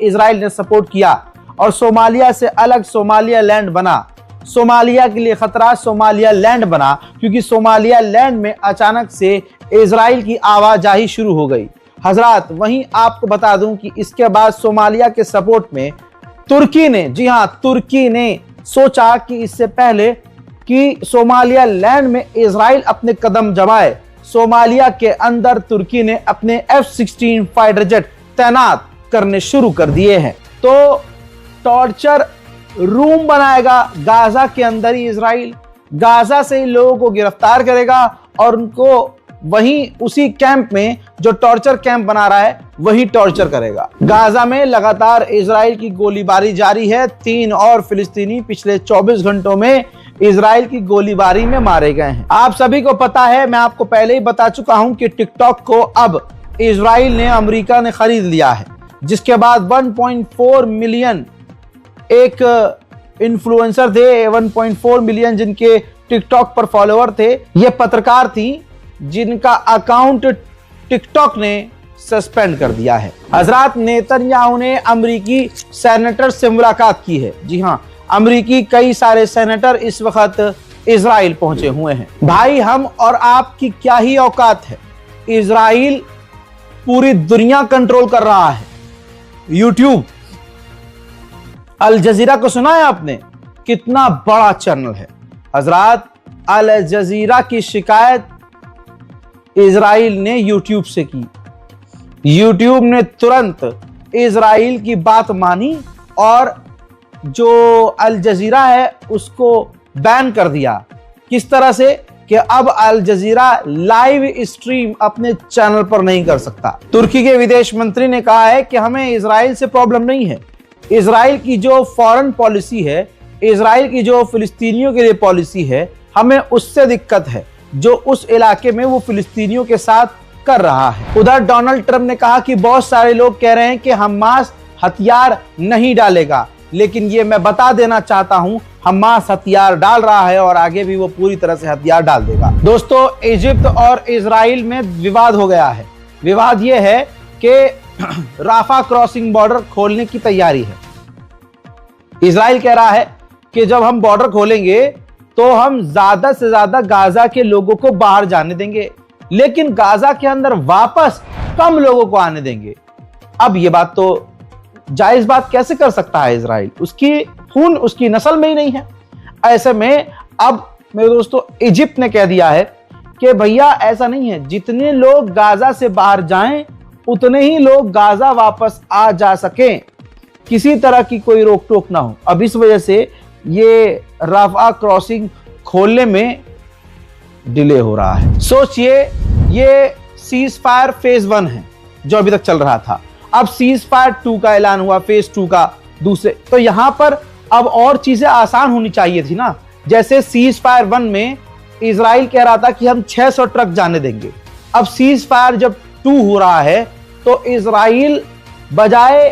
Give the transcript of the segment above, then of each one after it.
Israel ने support किया और सोमालिया से अलग सोमालिया लैंड बना। सोमालिया के लिए खतरा सोमालिया लैंड बना क्योंकि सोमालिया लैंड में अचानक से इजराइल की आवाजाही शुरू हो गई। हजरात, वहीं आपको बता दूं कि इसके बाद सोमालिया के सपोर्ट में तुर्की ने, जी हां, तुर्की ने सोचा कि इससे पहले कि सोमालिया लैंड में इजराइल अपने कदम जमाए, सोमालिया के अंदर तुर्की ने अपने F-16 फाइटर जेट तैनात करने शुरू कर दिए हैं। तो टॉर्चर रूम बनाएगा गाजा के अंदर ही इजराइल, गाजा से ही लोगों को गिरफ्तार करेगा और उनको वहीं उसी कैंप में जो टॉर्चर कैंप बना रहा है वही टॉर्चर करेगा। गाजा में लगातार इजराइल की गोलीबारी जारी है। 3 और फिलिस्तीनी पिछले 24 घंटों में इजराइल की गोलीबारी में मारे गए हैं। आप सभी को पता है, मैं आपको पहले ही बता चुका हूं कि टिकटॉक को अब इजराइल ने, अमेरिका ने खरीद लिया है, जिसके बाद 1.4 मिलियन एक इन्फ्लुएंसर थे, 1.4 मिलियन जिनके टिकटॉक पर फॉलोअर थे, ये पत्रकार थी जिनका अकाउंट टिकटॉक ने सस्पेंड कर दिया है। हजरात, नेतन्याहू ने अमेरिकी सेनेटर से मुलाकात की है। जी हां, अमेरिकी कई सारे सेनेटर इस वक्त इजराइल पहुंचे हुए हैं। भाई, हम और आपकी क्या ही औकात है, इजराइल पूरी दुनिया कंट्रोल कर रहा है। यूट्यूब, अल जजीरा को सुना है आपने, कितना बड़ा चैनल है। हजरात, अल जजीरा की शिकायत इजराइल ने यूट्यूब से की। यूट्यूब ने तुरंत इजराइल की बात मानी और जो अल जजीरा है उसको बैन कर दिया। किस तरह से कि अब अल जजीरा लाइव स्ट्रीम अपने चैनल पर नहीं कर सकता। तुर्की के विदेश मंत्री ने कहा है कि हमें इजराइल से प्रॉब्लम नहीं है। इजराइल की जो फॉरेन पॉलिसी है, इजराइल की जो फिलिस्तीनियों के लिए पॉलिसी है, हमें उससे दिक्कत है जो उस इलाके में वो फिलिस्तीनियों के साथ कर रहा है। उधर डोनाल्ड ट्रंप ने कहा कि बहुत सारे लोग कह रहे हैं कि हमास हथियार नहीं डालेगा, लेकिन ये मैं बता देना चाहता हूं, हमास हथियार डाल रहा है और आगे भी वो पूरी तरह से हथियार डाल देगा। दोस्तों, इजिप्ट और इजराइल में विवाद हो गया है। विवाद ये है कि राफा क्रॉसिंग बॉर्डर खोलने की तैयारी है। इजराइल कह रहा है कि जब हम बॉर्डर खोलेंगे तो हम ज्यादा से ज्यादा गाजा के लोगों को बाहर जाने देंगे, लेकिन गाजा के अंदर वापस कम लोगों को आने देंगे। अब ये बात तो जायज बात कैसे कर सकता है इजराइल? उसकी खून उसकी नस्ल में ही नहीं है। ऐसे में अब मेरे दोस्तों, इजिप्ट ने कह दिया है कि भैया ऐसा नहीं है, जितने लोग गाजा से बाहर जाएं उतने ही लोग गाजा वापस आ जा सकें, किसी तरह की कोई रोक टोक ना हो। अब इस वजह से ये राफा क्रॉसिंग खोलने में डिले हो रहा है। सोचिए, ये सीज फायर फेज 1 है जो अभी तक चल रहा था, अब सीज फायर 2 का ऐलान हुआ, फेज 2 का दूसरे। तो यहां पर अब और चीजें आसान होनी चाहिए थी ना। जैसे सीज फायर 1 में इजराइल कह रहा था कि हम 600 ट्रक जाने देंगे। अब सीज फायर जब 2 हो रहा है तो इजराइल बजाय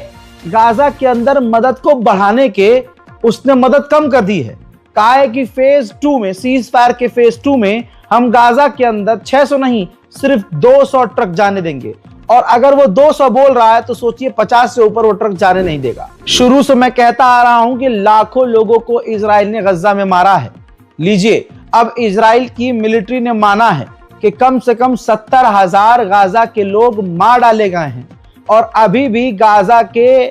गाजा के अंदर मदद को बढ़ाने के, उसने मदद कम कर दी है। कहा है कि फेज 2 में, सीज फायर के फेज 2 में हम गाजा के अंदर 600 नहीं, सिर्फ 200 ट्रक जाने देंगे। और अगर वो 200 बोल रहा है तो सोचिए 50 से ऊपर वो ट्रक जाने नहीं देगा। शुरू से मैं कहता आ रहा हूं कि लाखों लोगों को इजराइल ने गजा में मारा है। लीजिए, अब इजराइल की मिलिट्री ने माना है कि कम से कम 70,000 गाजा के लोग मार डाले गए हैं और अभी भी गाजा के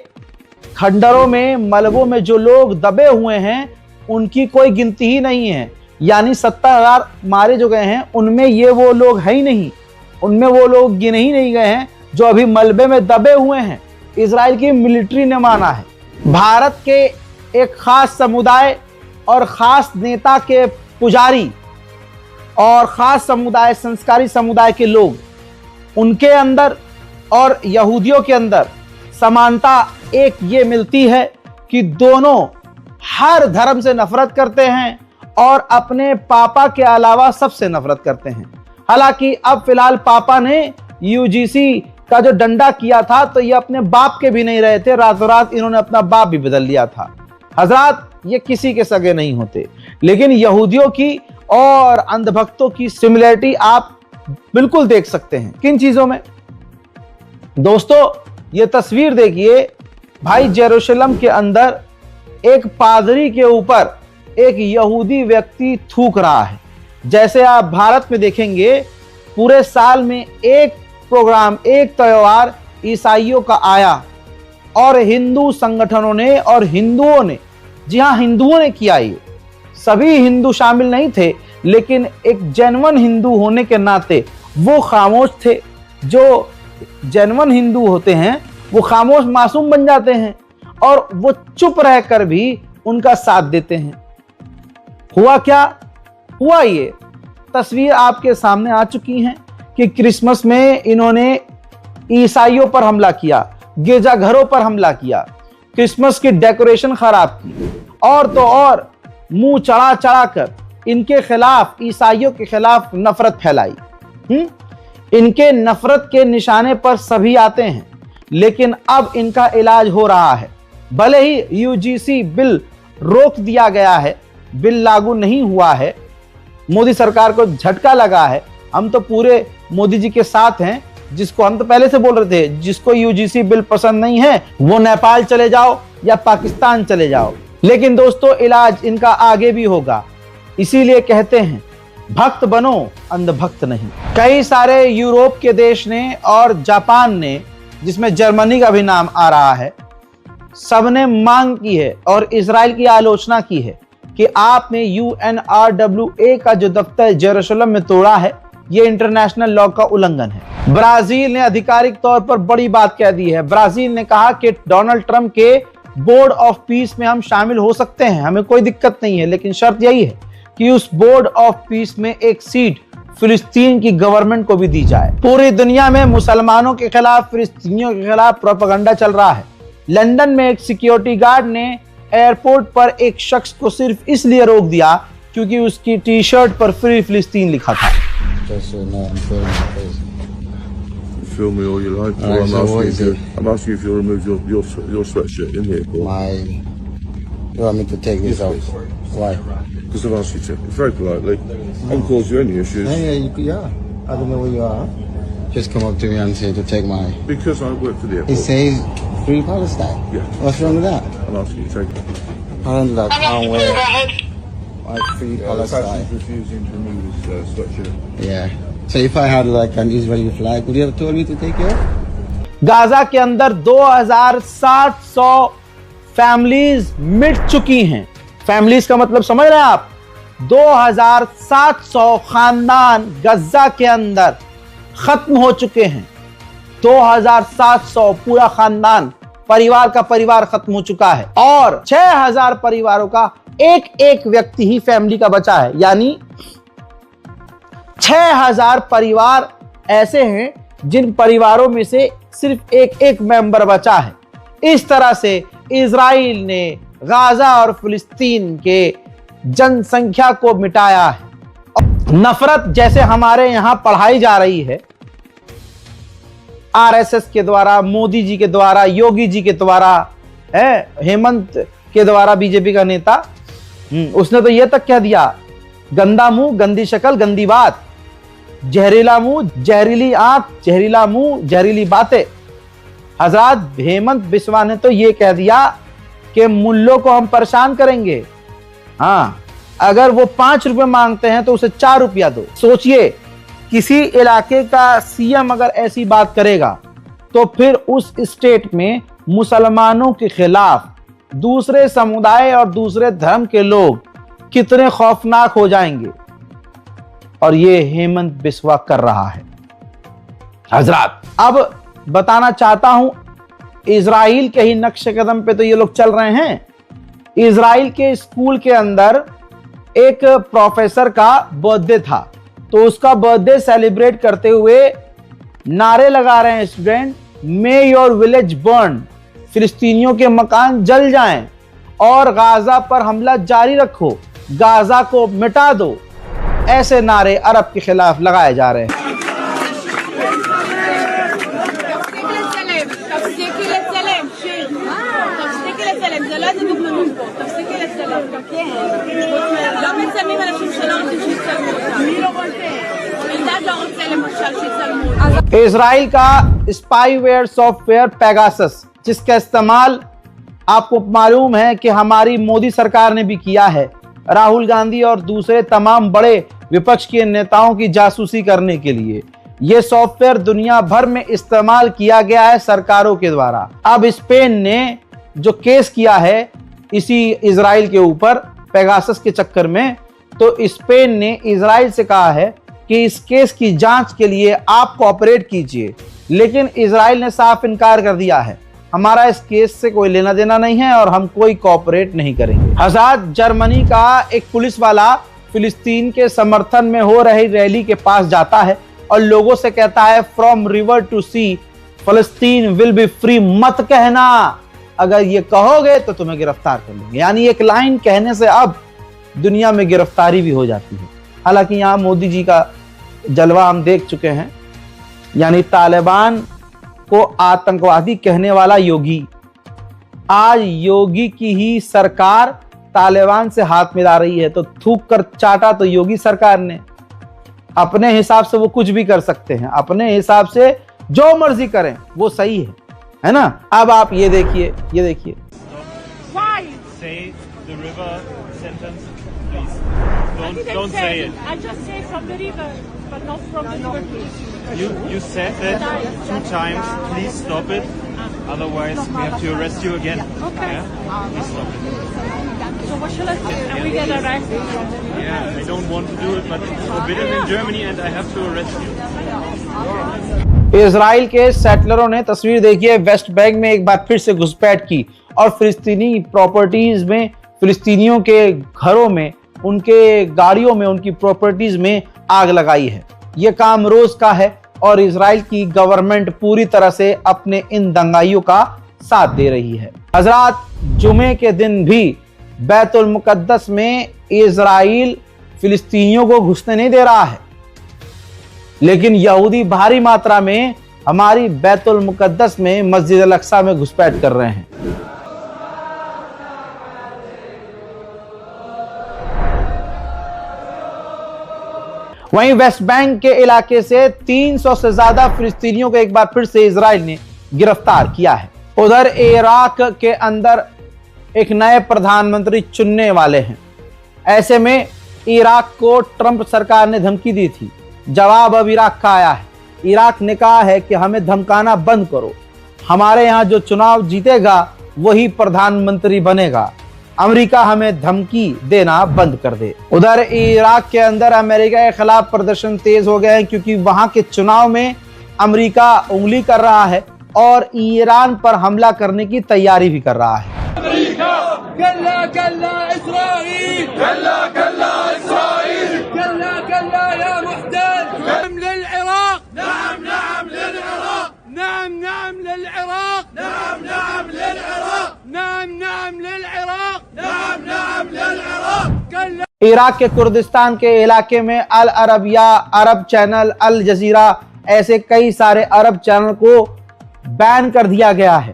खंडरों में, मलबों में जो लोग दबे हुए हैं उनकी कोई गिनती ही नहीं है। यानी 70,000 मारे जो गए हैं उनमें ये वो लोग है ही नहीं, उनमें वो लोग गिने ही नहीं गए हैं जो अभी मलबे में दबे हुए हैं। इजराइल की मिलिट्री ने माना है। भारत के एक खास समुदाय और खास नेता के पुजारी और खास समुदाय, संस्कारी समुदाय के लोग, उनके अंदर और यहूदियों के अंदर समानता एक ये मिलती है कि दोनों हर धर्म से नफरत करते हैं और अपने पापा के अलावा सबसे नफरत करते हैं। हालांकि अब फिलहाल पापा ने यूजीसी का जो डंडा किया था तो ये अपने बाप के भी नहीं रहे थे, रातों रात इन्होंने अपना बाप भी बदल लिया था। हजरात, ये किसी के सगे नहीं होते, लेकिन यहूदियों की और अंधभक्तों की सिमिलरिटी आप बिल्कुल देख सकते हैं। किन चीजों में? दोस्तों, ये तस्वीर देखिए भाई जेरूशलम के अंदर एक पादरी के ऊपर एक यहूदी व्यक्ति थूक रहा है। जैसे आप भारत में देखेंगे पूरे साल में एक प्रोग्राम, एक त्योहार ईसाइयों का आया और हिंदू संगठनों ने और हिंदुओं ने, जी हाँ हिंदुओं ने किया। ये सभी हिंदू शामिल नहीं थे, लेकिन एक जेन्युइन हिंदू होने के नाते वो खामोश थे। जो जेन्युइन हिंदू होते हैं वो खामोश मासूम बन जाते हैं और वो चुप रहकर भी उनका साथ देते हैं। हुआ क्या? हुआ ये तस्वीर आपके सामने आ चुकी है कि क्रिसमस में इन्होंने ईसाइयों पर हमला किया, गिरजाघरों पर हमला किया, क्रिसमस की डेकोरेशन खराब की और तो और मुंह चढ़ा चढ़ा कर इनके खिलाफ, ईसाइयों के खिलाफ नफरत फैलाई। इनके नफरत के निशाने पर सभी आते हैं, लेकिन अब इनका इलाज हो रहा है। भले ही यूजीसी बिल रोक दिया गया है, बिल लागू नहीं हुआ है, मोदी सरकार को झटका लगा है। हम तो पूरे मोदी जी के साथ हैं, जिसको हम तो पहले से बोल रहे थे, जिसको यूजीसी बिल पसंद नहीं है वो नेपाल चले जाओ या पाकिस्तान चले जाओ। लेकिन दोस्तों इलाज इनका आगे भी होगा, इसीलिए कहते हैं भक्त बनो अंधभक्त नहीं। कई सारे यूरोप के देश ने और जापान ने, जिसमें जर्मनी का भी नाम आ रहा है, सबने मांग की है और इजराइल की आलोचना की है कि आपने UNRWA का जो दफ्तर जेरूशलम में तोड़ा है, ये इंटरनेशनल लॉ का उल्लंघन है। ब्राजील ने आधिकारिक तौर पर बड़ी बात कह दी है। ब्राजील ने कहा कि डोनाल्ड ट्रंप के बोर्ड ऑफ पीस में हम शामिल हो सकते हैं, हमें कोई दिक्कत नहीं है, लेकिन शर्त यही है कि उस बोर्ड ऑफ पीस में एक सीट फिलिस्तीन की गवर्नमेंट को भी दी जाए। पूरी दुनिया में मुसलमानों के खिलाफ, फिलिस्तीनियों के खिलाफ प्रोपेगेंडा चल रहा है। लंदन में एक सिक्योरिटी गार्ड ने एयरपोर्ट पर एक शख्स को सिर्फ इसलिए रोक दिया क्योंकि उसकी टी शर्ट पर फ्री फिलिस्तीन लिखा था। Film me all you like. All right, I'm asking you if you'll remove your sweatshirt in here, Paul. You want me to take this off? Why? Because I've asked you to. Very politely. I haven't caused you any issues. Yeah. I don't know where you are. Just come up to me and say to take my... Because I work for the It airport. says Free Palestine. Yeah. What's wrong with that? I'm asking you to take it. I don't know. I can't wear my Free The Palestine. passage refusing to remove his sweatshirt. Yeah. So if I had like an Israeli flag, would you have told me to take it off? Gaza के अंदर 2700 families मिट चुकी हैं। Families का मतलब समझ रहे हैं आप? 2700 खानदान गजा के अंदर खत्म हो चुके हैं। 2700 पूरा खानदान, परिवार का परिवार खत्म हो चुका है और 6000 परिवारों का एक एक व्यक्ति ही फैमिली का बचा है। यानी 6000 परिवार ऐसे हैं जिन परिवारों में से सिर्फ एक एक मेंबर बचा है। इस तरह से इजराइल ने गाजा और फिलिस्तीन के जनसंख्या को मिटाया है। नफरत जैसे हमारे यहां पढ़ाई जा रही है आरएसएस के द्वारा, मोदी जी के द्वारा, योगी जी के द्वारा, है हेमंत के द्वारा, बीजेपी का नेता, उसने तो यह तक कह दिया, गंदा मुंह गंदी शक्ल गंदी बात, जहरीला मुंह जहरीली आंख, जहरीला मुंह जहरीली बातें। हजरत हेमंत बिस्वा ने तो यह कह दिया कि मुल्लों को हम परेशान करेंगे। हाँ, अगर वो 5 रुपए मांगते हैं तो उसे 4 रुपया दो। सोचिए, किसी इलाके का सीएम अगर ऐसी बात करेगा तो फिर उस स्टेट में मुसलमानों के खिलाफ दूसरे समुदाय और दूसरे धर्म के लोग कितने खौफनाक हो जाएंगे। और ये हेमंत बिस्वा कर रहा है। हजरत, अब बताना चाहता हूं, इजराइल के ही नक्शे कदम पे तो ये लोग चल रहे हैं। इजराइल के स्कूल के अंदर एक प्रोफेसर का बर्थडे था, तो उसका बर्थडे सेलिब्रेट करते हुए नारे लगा रहे हैं student, may your village burn, फिलिस्तीनियों के मकान जल जाएं और गाजा पर हमला जारी रखो, गाजा को मिटा दो। ऐसे नारे अरब के खिलाफ लगाए जा रहे हैं। इजराइल का स्पाईवेयर सॉफ्टवेयर पेगासस, जिसका इस्तेमाल आपको मालूम है कि हमारी मोदी सरकार ने भी किया है, राहुल गांधी और दूसरे तमाम बड़े विपक्ष के नेताओं की जासूसी करने के लिए। यह सॉफ्टवेयर दुनिया भर में इस्तेमाल किया गया है सरकारों के द्वारा। अब स्पेन ने जो केस किया है इसी इजराइल के ऊपर पेगासस के चक्कर में, तो स्पेन ने इजराइल से कहा है कि इस केस की जांच के लिए आप कोऑपरेट कीजिए, लेकिन इजराइल ने साफ इनकार कर दिया है, हमारा इस केस से कोई लेना देना नहीं है और हम कोई कोऑपरेट नहीं करेंगे। हज़ात जर्मनी का एक पुलिस वाला फिलिस्तीन के समर्थन में हो रही रैली के पास जाता है और लोगों से कहता है फ्रॉम रिवर टू सी फलस्तीन विल बी फ्री। मत कहना, अगर ये कहोगे तो तुम्हें गिरफ्तार कर लेंगे। यानी एक लाइन कहने से अब दुनिया में गिरफ्तारी भी हो जाती है। हालांकि यहाँ मोदी जी का जलवा हम देख चुके हैं, यानी तालिबान को आतंकवादी कहने वाला योगी, आज योगी की ही सरकार तालिबान से हाथ मिला रही है। तो थूक कर चाटा तो योगी सरकार ने। अपने हिसाब से वो कुछ भी कर सकते हैं, अपने हिसाब से जो मर्जी करें वो सही है ना। अब आप ये देखिए, ये देखिए। Say the river sentence, please. Don't say it. I just say from the river, but not from the river. You said that 2 times. Please stop it. Otherwise, we have to arrest you again. Okay. Yeah? Please stop it. So what shall I do? And we get arrested. Yeah, I don't want to do it, but it's forbidden in Germany, and I have to arrest you. Israel के सेटलरों ने तस्वीर देखी है, West Bank में एक बार फिर से घुसपैठ की और फिलिस्तीनी प्रॉपर्टीज में, फिलिस्तीनियों के घरों में, उनके गाड़ियों में, उनकी प्रॉपर्टीज में आग लगाई है। यह काम रोज का है और इजराइल की गवर्नमेंट पूरी तरह से अपने इन दंगाइयों का साथ दे रही है। हजरात, जुमे के दिन भी बैतुल मुकद्दस में इजराइल फिलिस्तीनियों को घुसने नहीं दे रहा है, लेकिन यहूदी भारी मात्रा में हमारी बैतुल मुकद्दस में, मस्जिद अल अक्सा में घुसपैठ कर रहे हैं। वहीं वेस्ट बैंक के इलाके से 300 से ज्यादा फिलिस्तीनियों को एक बार फिर से इजराइल ने गिरफ्तार किया है। उधर इराक के अंदर एक नए प्रधानमंत्री चुनने वाले हैं। ऐसे में इराक को ट्रंप सरकार ने धमकी दी थी, जवाब अब इराक का आया है। इराक ने कहा है कि हमें धमकाना बंद करो, हमारे यहाँ जो चुनाव जीतेगा वही प्रधानमंत्री बनेगा, अमेरिका हमें धमकी देना बंद कर दे। उधर इराक के अंदर अमेरिका के खिलाफ प्रदर्शन तेज हो गए हैं, क्योंकि वहां के चुनाव में अमेरिका उंगली कर रहा है और ईरान पर हमला करने की तैयारी भी कर रहा है। इराक के कुर्दिस्तान के इलाके में अल अरबिया, अरब चैनल, अल जजीरा, ऐसे कई सारे अरब चैनल को बैन कर दिया गया है।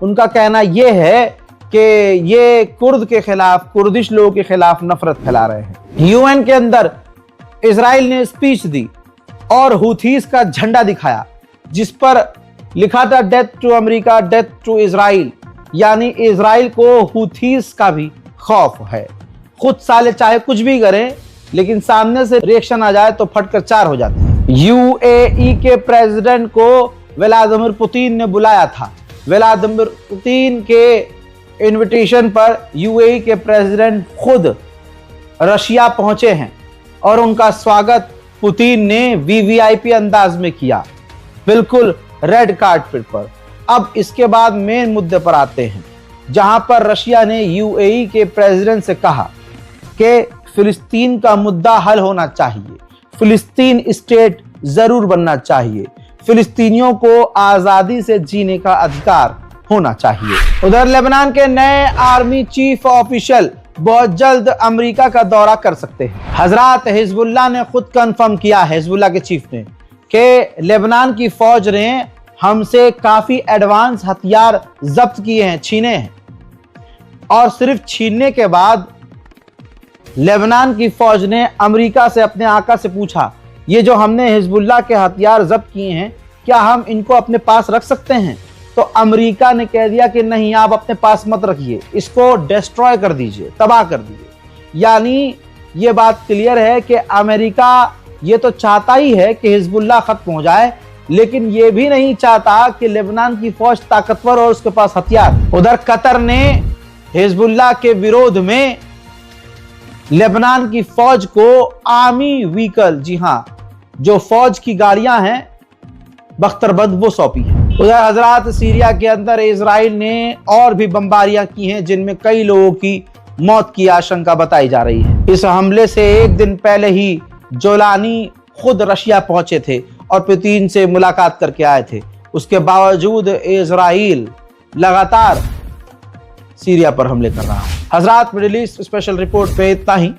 उनका कहना यह है कि ये कुर्द के खिलाफ, कुर्दिश लोगों के खिलाफ नफरत फैला रहे हैं। यूएन के अंदर इजराइल ने स्पीच दी और हुथीस का झंडा दिखाया, जिस पर लिखा था death to America, death to Israel, यानी इजराइल को हुथीस का भी खौफ है। खुद साले चाहे कुछ भी करें, लेकिन सामने से रिएक्शन आ जाए तो फटकर चार हो जाते हैं। यूएई के प्रेसिडेंट को व्लादिमीर पुतिन ने बुलाया था। व्लादिमीर पुतिन के इनविटेशन पर यूएई के प्रेसिडेंट खुद रशिया पहुंचे हैं और उनका स्वागत पुतिन ने वीवीआईपी अंदाज में किया, बिल्कुल रेड कार्पेट पर। अब इसके बाद मेन मुद्दे पर आते हैं, जहां पर रशिया ने यूएई के प्रेसिडेंट से कहा कि फिलिस्तीन का मुद्दा हल होना चाहिए, फिलिस्तीन स्टेट जरूर बनना चाहिए, फिलिस्तीनियों को आजादी से जीने का अधिकार होना चाहिए। उधर लेबनान के नए आर्मी चीफ ऑफिशियल बहुत जल्द अमेरिका का दौरा कर सकते हैं। हजरात, हिजबुल्लाह ने खुद कंफर्म किया, हिजबुल्लाह के चीफ ने, कि लेबनान की फौज ने हमसे काफी एडवांस हथियार जब्त किए हैं, छीने हैं, और सिर्फ छीनने के बाद लेबनान की फौज ने अमेरिका से, अपने आका से पूछा, ये जो हमने हिजबुल्लाह के हथियार जब्त किए हैं, क्या हम इनको अपने पास रख सकते हैं? तो अमेरिका ने कह दिया कि नहीं, आप अपने पास मत रखिए, इसको डिस्ट्रॉय कर दीजिए, तबाह कर दीजिए। यानी ये बात क्लियर है कि अमेरिका ये तो चाहता ही है कि हिजबुल्लाह खत्म हो जाए, लेकिन ये भी नहीं चाहता कि लेबनान की फौज ताकतवर और उसके पास हथियार। उधर कतर ने हिजबुल्लाह के विरोध में लेबनान की फौज को आर्मी व्हीकल, जी हां, जो फौज की गाड़ियां हैं बख्तरबंद, वो सौंपी है। उधर हजरात सीरिया के अंदर इजराइल ने और भी बमबारियां की हैं, जिनमें कई लोगों की मौत की आशंका बताई जा रही है। इस हमले से एक दिन पहले ही जोलानी खुद रशिया पहुंचे थे और पुतिन से मुलाकात करके आए थे। उसके बावजूद इजराइल लगातार सीरिया पर हमले कर रहा है। हजरात, मिडिल ईस्ट स्पेशल रिपोर्ट पे इतना ही।